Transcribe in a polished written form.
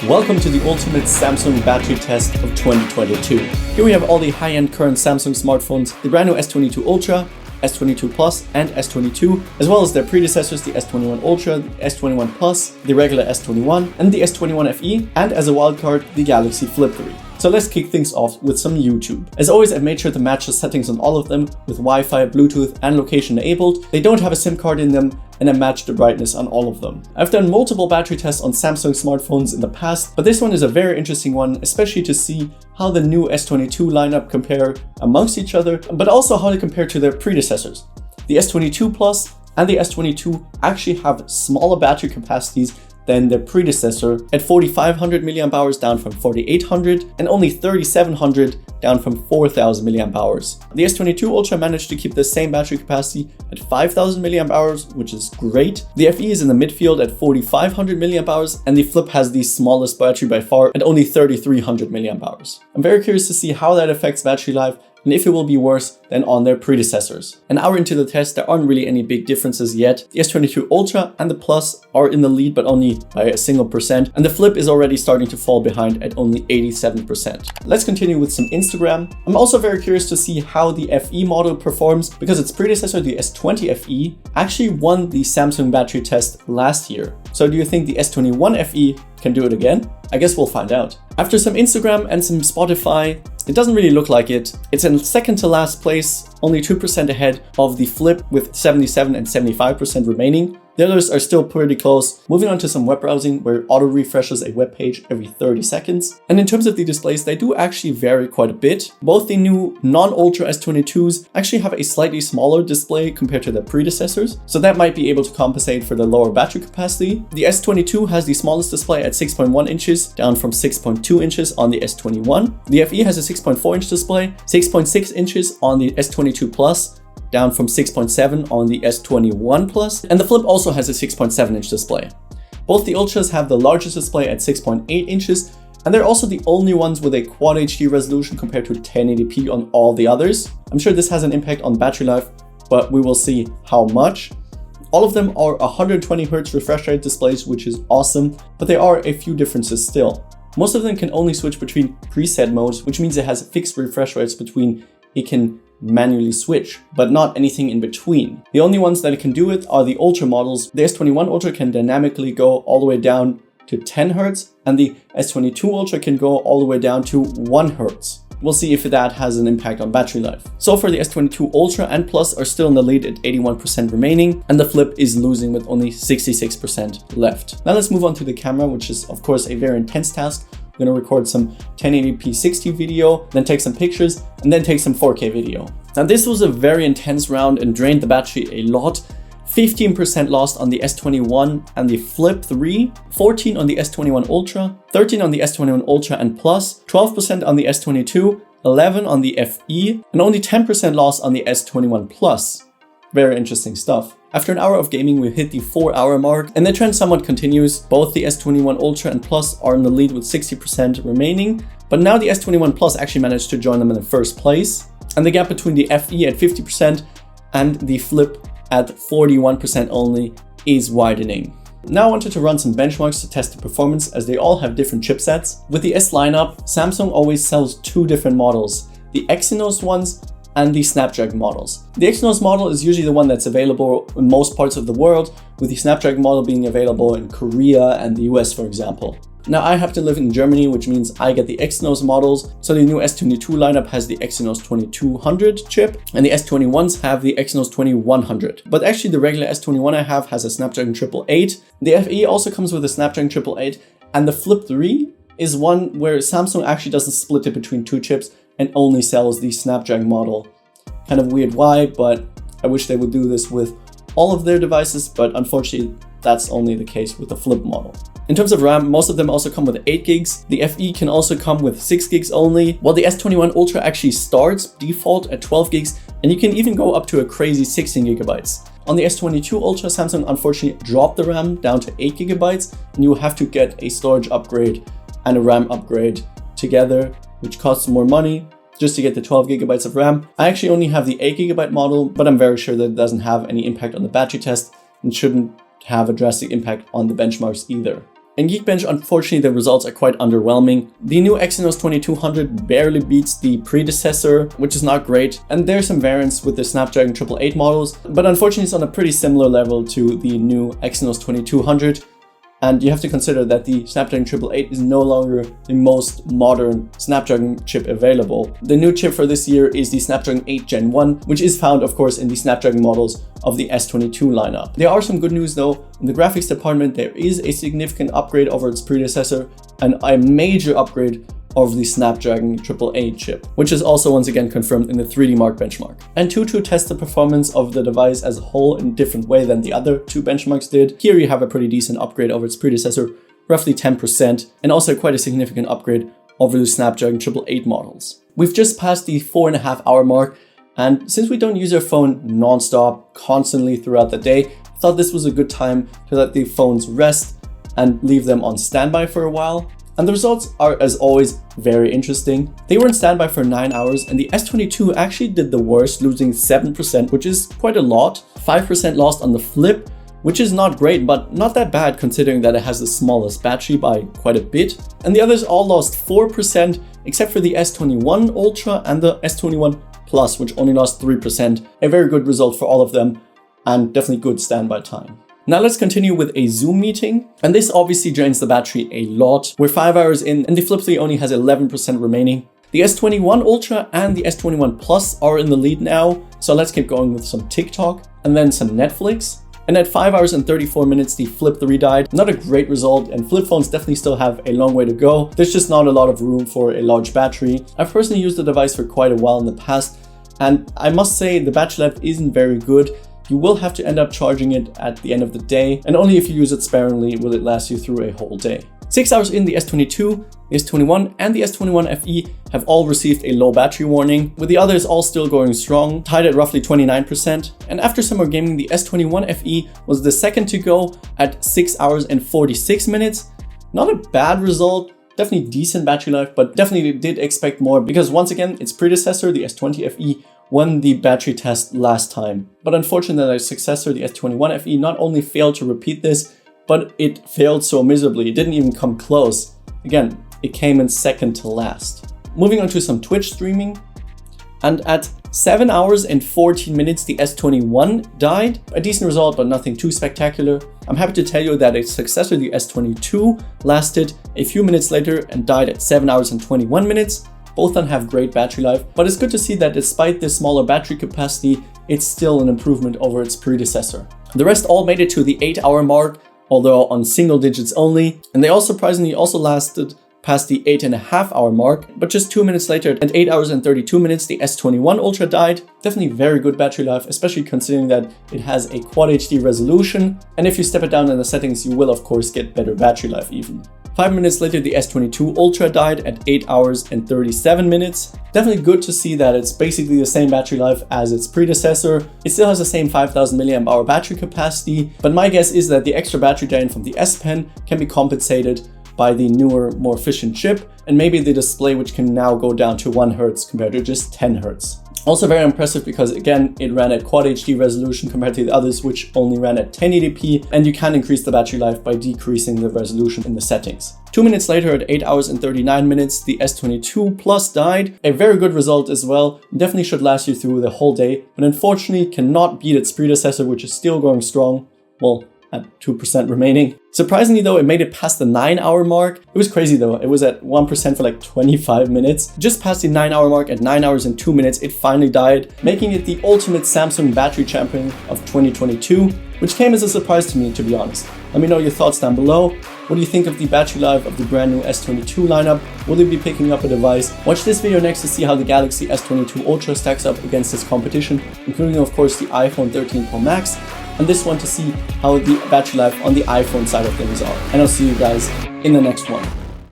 Welcome to the ultimate Samsung battery test of 2022. Here we have all the high-end current Samsung smartphones, the brand new S22 Ultra, S22 Plus and S22, as well as their predecessors, the S21 Ultra, the S21 Plus, the regular S21 and the S21 FE, and as a wildcard, the Galaxy Flip3. So let's kick things off with some YouTube. As always, I've made sure to match the settings on all of them with Wi-Fi, Bluetooth and location enabled. They don't have a SIM card in them, and I matched the brightness on all of them. I've done multiple battery tests on Samsung smartphones in the past, but this one is a very interesting one, especially to see how the new S22 lineup compare amongst each other, but also how they compare to their predecessors. The S22 Plus and the S22 actually have smaller battery capacities than their predecessor at 4,500 mAh down from 4,800 and only 3,700 down from 4,000 mAh. The S22 Ultra managed to keep the same battery capacity at 5,000 mAh, which is great. The FE is in the midfield at 4,500 mAh and the Flip has the smallest battery by far at only 3,300 mAh. I'm very curious to see how that affects battery life and if it will be worse than on their predecessors. An hour into the test, there aren't really any big differences yet. The S22 Ultra and the Plus are in the lead, but only by a single percent, and the Flip is already starting to fall behind at only 87%. Let's continue with some Instagram. I'm also very curious to see how the FE model performs, because its predecessor, the S20 FE, actually won the Samsung battery test last year. So do you think the S21 FE can do it again? I guess we'll find out. After some Instagram and some Spotify, it doesn't really look like it. It's in second to last place, only 2% ahead of the Flip with 77 and 75% remaining. The others are still pretty close. Moving on to some web browsing where it auto refreshes a web page every 30 seconds. And in terms of the displays, they do actually vary quite a bit. Both the new non-Ultra S22s actually have a slightly smaller display compared to their predecessors, so that might be able to compensate for the lower battery capacity. The S22 has the smallest display at 6.1 inches, down from 6.2 inches on the S21. The FE has a 6.4 inch display, 6.6 inches on the S22 Plus, down from 6.7 on the S21 Plus, and the Flip also has a 6.7 inch display. Both the Ultras have the largest display at 6.8 inches, and they're also the only ones with a Quad HD resolution compared to 1080p on all the others. I'm sure this has an impact on battery life, but we will see how much. All of them are 120Hz refresh rate displays, which is awesome, but there are a few differences still. Most of them can only switch between preset modes, which means it has fixed refresh rates between it can manually switch, but not anything in between. The only ones that it can do it are the Ultra models. The S21 Ultra can dynamically go all the way down to 10 Hz, and the S22 Ultra can go all the way down to 1 Hz. We'll see if that has an impact on battery life. So far, the S22 Ultra and Plus are still in the lead at 81% remaining, and the Flip is losing with only 66% left. Now let's move on to the camera, which is of course a very intense task. We're going to record some 1080p 60 video, then take some pictures, and then take some 4K video. Now this was a very intense round and drained the battery a lot. 15% lost on the S21 and the Flip3, 14 on the S21 Ultra, 13 on the S21 Ultra and Plus, 12% on the S22, 11 on the FE, and only 10% lost on the S21 Plus. Very interesting stuff. After an hour of gaming, we hit the 4-hour mark, and the trend somewhat continues. Both the S21 Ultra and Plus are in the lead with 60% remaining, but now the S21 Plus actually managed to join them in the first place, and the gap between the FE at 50% and the Flip at 41% only is widening. Now I wanted to run some benchmarks to test the performance, as they all have different chipsets. With the S lineup, Samsung always sells two different models, the Exynos ones and the Snapdragon models. The Exynos model is usually the one that's available in most parts of the world, with the Snapdragon model being available in Korea and the US, for example. Now I happen to live in Germany, which means I get the Exynos models. So the new S22 lineup has the Exynos 2200 chip, and the S21s have the Exynos 2100. But actually the regular S21 I have has a Snapdragon 888. The FE also comes with a Snapdragon 888, and the Flip3 is one where Samsung actually doesn't split it between two chips and only sells the Snapdragon model. Kind of weird why, but I wish they would do this with all of their devices, but unfortunately that's only the case with the Flip model. In terms of RAM, most of them also come with 8 gigs. The FE can also come with 6 gigs only, while the S21 Ultra actually starts default at 12 gigs, and you can even go up to a crazy 16 gigabytes. On the S22 Ultra, Samsung unfortunately dropped the RAM down to 8 gigabytes, and you will have to get a storage upgrade and a RAM upgrade together, which costs more money just to get the 12 gigabytes of RAM. I actually only have the 8 gigabyte model, but I'm very sure that it doesn't have any impact on the battery test and shouldn't have a drastic impact on the benchmarks either. In Geekbench, unfortunately, the results are quite underwhelming. The new Exynos 2200 barely beats the predecessor, which is not great, and there's some variance with the Snapdragon 888 models, but unfortunately it's on a pretty similar level to the new Exynos 2200. And you have to consider that the Snapdragon 888 is no longer the most modern Snapdragon chip available. The new chip for this year is the Snapdragon 8 Gen 1, which is found, of course, in the Snapdragon models of the S22 lineup. There are some good news though. In the graphics department, there is a significant upgrade over its predecessor and a major upgrade of the Snapdragon 888 chip, which is also once again confirmed in the 3D Mark benchmark. And to test the performance of the device as a whole in a different way than the other two benchmarks did, here you have a pretty decent upgrade over its predecessor, roughly 10%, and also quite a significant upgrade over the Snapdragon 888 models. We've just passed the 4.5 hour mark, and since we don't use our phone non-stop, constantly throughout the day, I thought this was a good time to let the phones rest and leave them on standby for a while. And the results are, as always, very interesting. They were in standby for 9 hours, and the S22 actually did the worst, losing 7%, which is quite a lot. 5% lost on the Flip, which is not great, but not that bad considering that it has the smallest battery by quite a bit. And the others all lost 4%, except for the S21 Ultra and the S21 Plus, which only lost 3%. A very good result for all of them, and definitely good standby time. Now let's continue with a Zoom meeting, and this obviously drains the battery a lot. We're 5 hours in and the Flip3 only has 11% remaining. The S21 Ultra and the S21 Plus are in the lead now, so let's keep going with some TikTok and then some Netflix. And at 5 hours and 34 minutes, the Flip3 died. Not a great result, and flip phones definitely still have a long way to go. There's just not a lot of room for a large battery. I've personally used the device for quite a while in the past, and I must say the battery life isn't very good. You will have to end up charging it at the end of the day, and only if you use it sparingly will it last you through a whole day. 6 hours in, the S22, the S21 and the S21 FE have all received a low battery warning, with the others all still going strong, tied at roughly 29%. And after summer gaming, the S21 FE was the second to go at 6 hours and 46 minutes. Not a bad result, definitely decent battery life, but definitely did expect more because once again, its predecessor, the S20 FE, won the battery test last time. But unfortunately, their successor, the S21 FE, not only failed to repeat this, but it failed so miserably. It didn't even come close. Again, it came in second to last. Moving on to some Twitch streaming. And at 7 hours and 14 minutes, the S21 died. A decent result, but nothing too spectacular. I'm happy to tell you that its successor, the S22, lasted a few minutes later and died at 7 hours and 21 minutes. Both of them have great battery life, but it's good to see that despite the smaller battery capacity, it's still an improvement over its predecessor. The rest all made it to the 8 hour mark, although on single digits only, and they all surprisingly also lasted past the 8.5 hour mark, but just 2 minutes later at 8 hours and 32 minutes, the S21 Ultra died. Definitely very good battery life, especially considering that it has a Quad HD resolution, and if you step it down in the settings, you will of course get better battery life even. 5 minutes later, the S22 Ultra died at 8 hours and 37 minutes. Definitely good to see that it's basically the same battery life as its predecessor. It still has the same 5000 mAh battery capacity, but my guess is that the extra battery drain from the S Pen can be compensated by the newer, more efficient chip, and maybe the display, which can now go down to 1 Hz compared to just 10 Hz. Also very impressive because again, it ran at Quad HD resolution compared to the others which only ran at 1080p, and you can increase the battery life by decreasing the resolution in the settings. 2 minutes later at 8 hours and 39 minutes, the S22 Plus died. A very good result as well, definitely should last you through the whole day, but unfortunately cannot beat its predecessor, which is still going strong. Well, at 2% remaining. Surprisingly though, it made it past the 9 hour mark. It was crazy though, it was at 1% for like 25 minutes. Just past the 9 hour mark at 9 hours and 2 minutes, it finally died, making it the ultimate Samsung battery champion of 2022, which came as a surprise to me, to be honest. Let me know your thoughts down below. What do you think of the battery life of the brand new S22 lineup? Will you be picking up a device? Watch this video next to see how the Galaxy S22 Ultra stacks up against its competition, including of course the iPhone 13 Pro Max, and this one to see how the battery life on the iPhone side of things are. And I'll see you guys in the next one.